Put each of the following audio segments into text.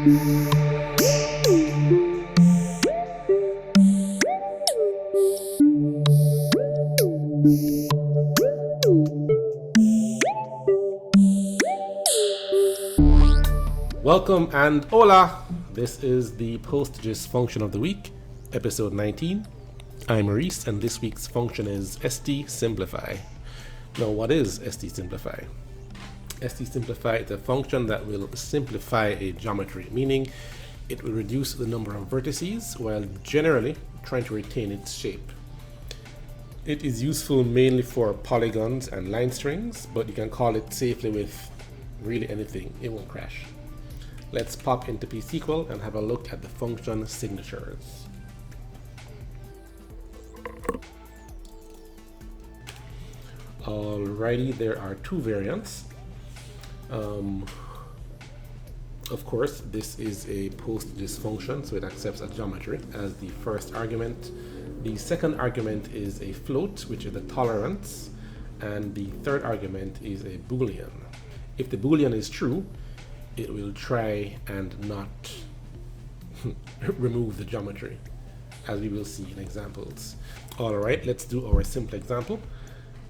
Welcome and hola! This is the PostGIS function of the week, episode 19. I'm Maurice, and this week's function is st-simplify. Now, what is st-simplify? St-simplify is a function that will simplify a geometry, meaning it will reduce the number of vertices while generally trying to retain its shape. It is useful mainly for polygons and line strings, but you can call it safely with really anything. It won't crash. Let's pop into PSQL and have a look at the function signatures. Alrighty, there are two variants. Of course, this is a PostGIS function, so it accepts a geometry as the first argument. The second argument is a float, which is the tolerance, and the third argument is a Boolean. If the Boolean is true, it will try and not remove the geometry, as we will see in examples. All right, let's do our simple example.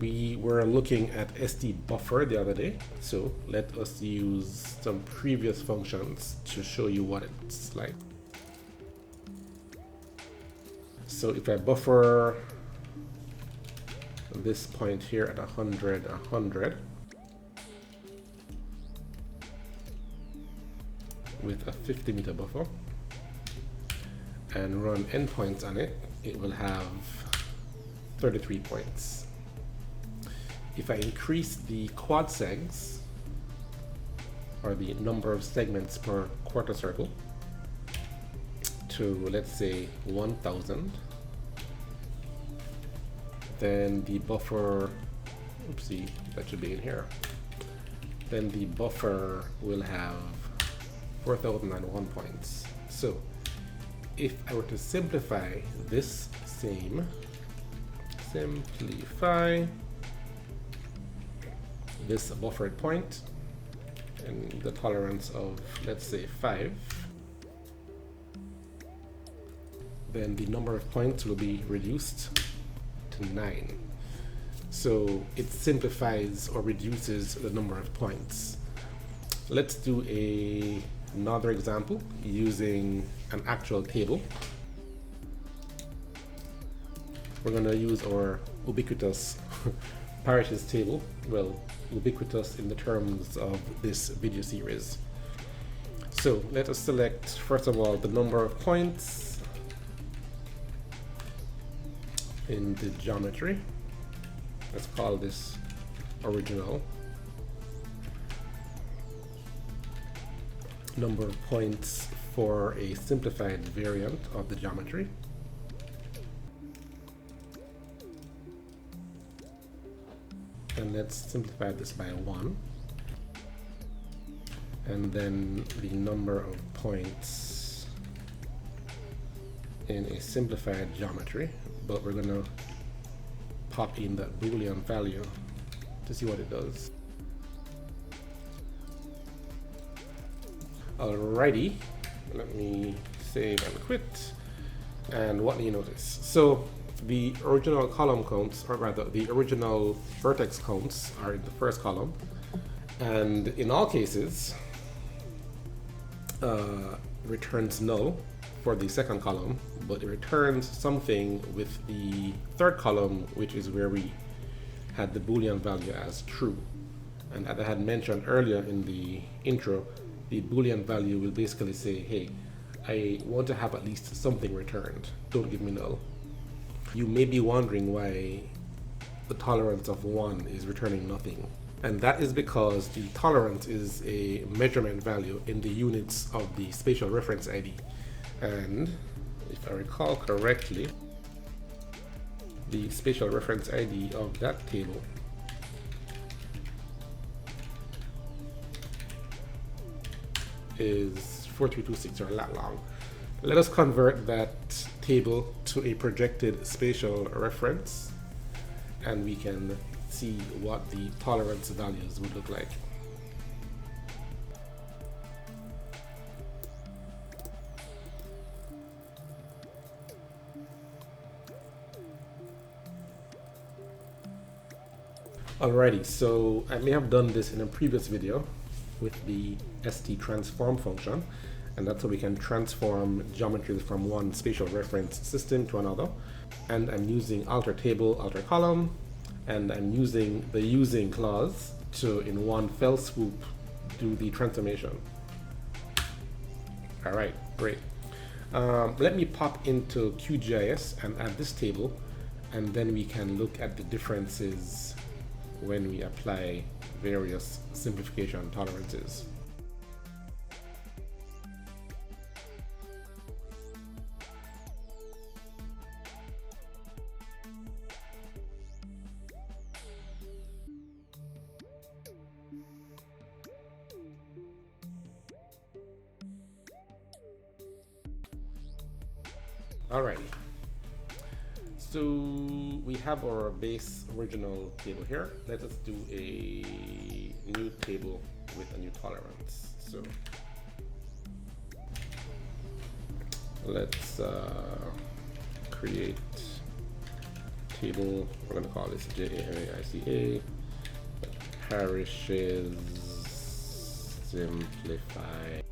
We were looking at st-buffer the other day, so let us use some previous functions to show you what it's like. So if I buffer this point here at 100, 100, with a 50-meter buffer and run endpoints on it, it will have 33 points. If I increase the quad segs, or the number of segments per quarter circle, to let's say 1000, then the buffer, oopsie, that should be in here, then the buffer will have 4001 points. So if I were to simplify this simplify this buffered point and the tolerance of, let's say, 5, then the number of points will be reduced to 9. So it simplifies or reduces the number of points. Let's do another example using an actual table. We're going to use our ubiquitous parishes table, well, ubiquitous in the terms of this video series. So let us select, first of all, the number of points in the geometry. Let's call this original. Number of points for a simplified variant of the geometry. And let's simplify this by 1. And then the number of points in a simplified geometry, but we're going to pop in that Boolean value to see what it does. Alrighty, let me save and quit. And what do you notice? So the original column counts, or rather the original vertex counts, are in the first column, and in all cases returns null for the second column, but it returns something with the third column, which is where we had the Boolean value as true. And as I had mentioned earlier in the intro, the Boolean value will basically say, hey, I want to have at least something returned. Don't give me null. You may be wondering why the tolerance of 1 is returning nothing. And that is because the tolerance is a measurement value in the units of the spatial reference ID. And if I recall correctly, the spatial reference ID of that table is 4326 or lat long. Let us convert that table to a projected spatial reference, and we can see what the tolerance values would look like. Alrighty, so I may have done this in a previous video with the st transform function, and that's how we can transform geometries from one spatial reference system to another. And I'm using alter table, alter column, and I'm using the using clause to, in one fell swoop, do the transformation. All right, great. Let me pop into QGIS and add this table, and then we can look at the differences when we apply various simplification tolerances. Alrighty, so we have our base original table here. Let us do a new table with a new tolerance. So let's create table. We're going to call this JAMAICA parishes simplify.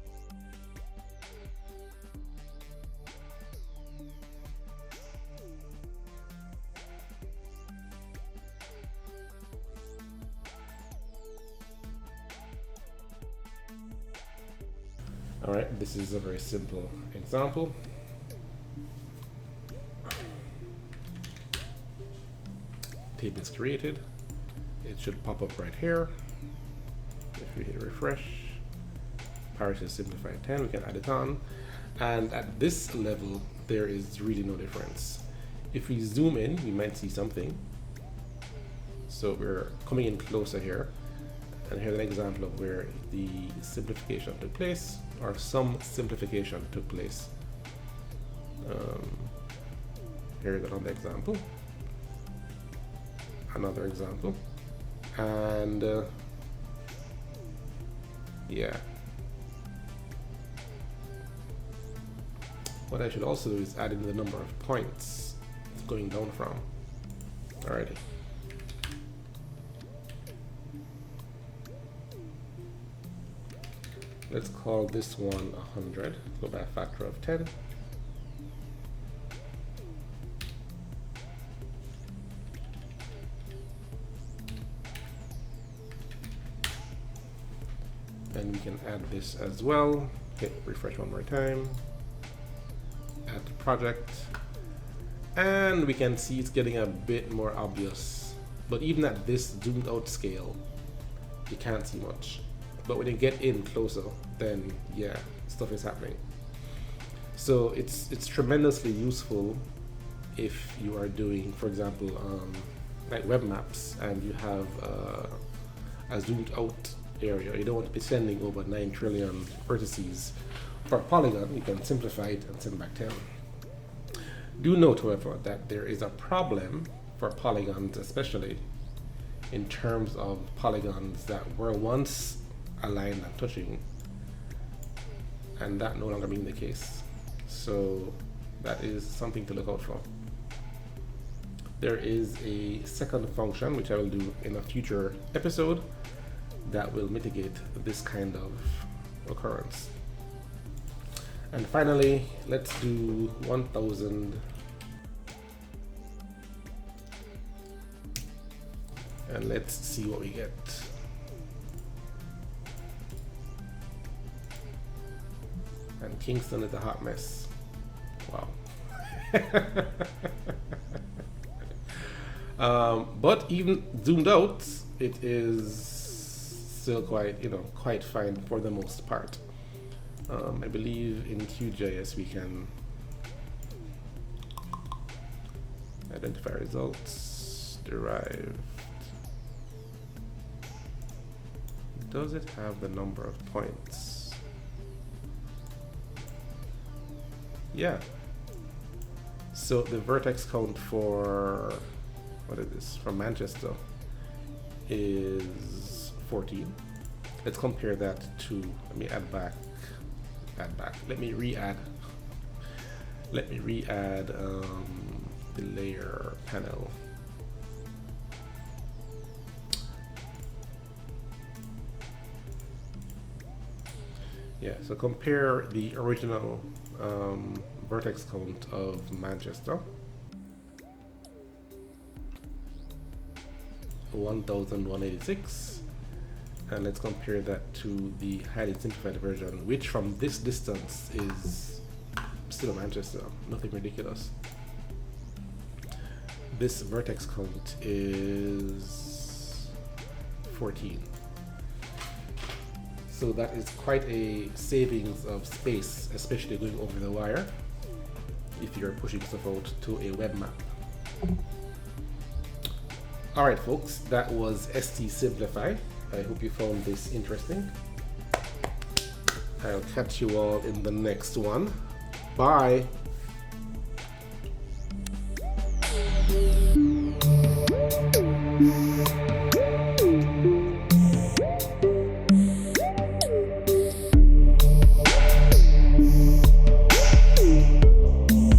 All right, this is a very simple example. Table is created. It should pop up right here. If we hit refresh, parishes simplified 10, we can add it on. And at this level, there is really no difference. If we zoom in, we might see something. So we're coming in closer here. And here's an example of where the simplification took place, or some simplification took place. Here's another example. Another example. And yeah. What I should also do is add in the number of points it's going down from. Alrighty. Let's call this one 100. Go by a factor of 10. And we can add this as well. Hit refresh one more time. Add to project. And we can see it's getting a bit more obvious. But even at this zoomed out scale, you can't see much. But when you get in closer, then yeah, stuff is happening. So it's tremendously useful if you are doing, for example, like web maps, and you have a zoomed out area. You don't want to be sending over 9 trillion vertices. For a polygon, you can simplify it and send back 10. Do note, however, that there is a problem for polygons, especially in terms of polygons that were once aligned and touching, and that no longer being the case. So that is something to look out for. There is a second function, which I will do in a future episode, that will mitigate this kind of occurrence. And finally, let's do 1000. And let's see what we get. And Kingston is a hot mess. Wow. But even zoomed out, it is still quite, quite fine for the most part. I believe in QGIS we can identify results, derived. Does it have the number of points? Yeah. So the vertex count for, what is this, from Manchester is 14. Let's compare that to, let me add back, let me re-add the layer panel. Yeah, so compare the original vertex count of Manchester, 1186, and let's compare that to the highly simplified version, which from this distance is still Manchester, nothing ridiculous. This vertex count is 14. So that is quite a savings of space, especially going over the wire, if you're pushing stuff out to a web map. Alright folks, that was ST Simplify. I hope you found this interesting. I'll catch you all in the next one. Bye!